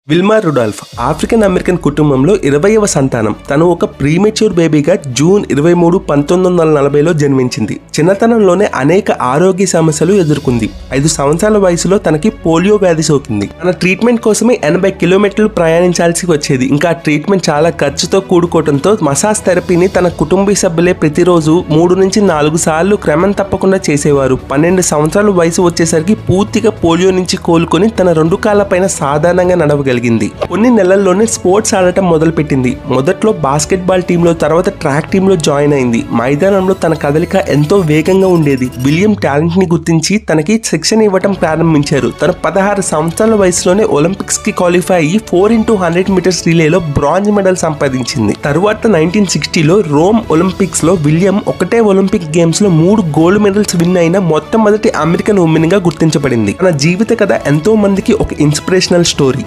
Wilma Rudolf African American కుటుంబంలో 20వ సంతానం. తను ఒక ప్రీమెచ్యూర్ బేబీగా జూన్ 23, 1940లో జన్మించింది. చిన్నతనంలోనే అనేక ఆరోగ్య సమస్యలు ఎదుర్కొంది. 5 సంవత్సరాల వయసులో తనకి పోలియో వ్యాధి సోకింది. తన ట్రీట్మెంట్ కోసమే 80 కిలోమీటర్లు ప్రయాణించాల్సి వచ్చేది. ఇంకా ట్రీట్మెంట్ చాలా ఖర్చుతో కూడుకోవడంతో మసాజ్ థెరపీని తన కుటుంబ సభ్యులే ప్రతిరోజు 3 నుంచి 4 సార్లు క్రమం తప్పకుండా చేసేవారు. 12 సంవత్సరాల వయసు వచ్చేసరికి పూర్తిగా పోలియో నుంచి కోలుకొని తన 2 కాళ్ళపైన సాధారణంగా నడవగలిగింది. కొన్ని నెలల్లోనే స్పోర్ట్స్ ఆడటం మొదలుపెట్టింది. మొదట్లో బాస్కెట్బాల్ టీంలో, తర్వాత ట్రాక్ టీంలో జాయిన్ అయింది. మైదానంలో తన కదలిక ఎంతో వేగంగా ఉండేది. విలియం టాలెంట్ ని గుర్తించి తనకి శిక్షణ ఇవ్వటం ప్రారంభించారు. తన 16 సంవత్సరాల వయసులోనే ఒలింపిక్స్ కి క్వాలిఫై అయ్యి 4x100 మీటర్స్ రిలేలో బ్రాంజ్ మెడల్ సంపాదించింది. తరువాత 1960లో రోమ్ ఒలింపిక్స్ లో విలియం ఒకటే ఒలింపిక్ గేమ్స్ లో 3 గోల్డ్ మెడల్స్ విన్ అయిన మొట్టమొదటి అమెరికన్ ఉమెన్ గా గుర్తించబడింది. తన జీవిత కథ ఎంతో మందికి ఒక ఇన్స్పిరేషనల్ స్టోరీ.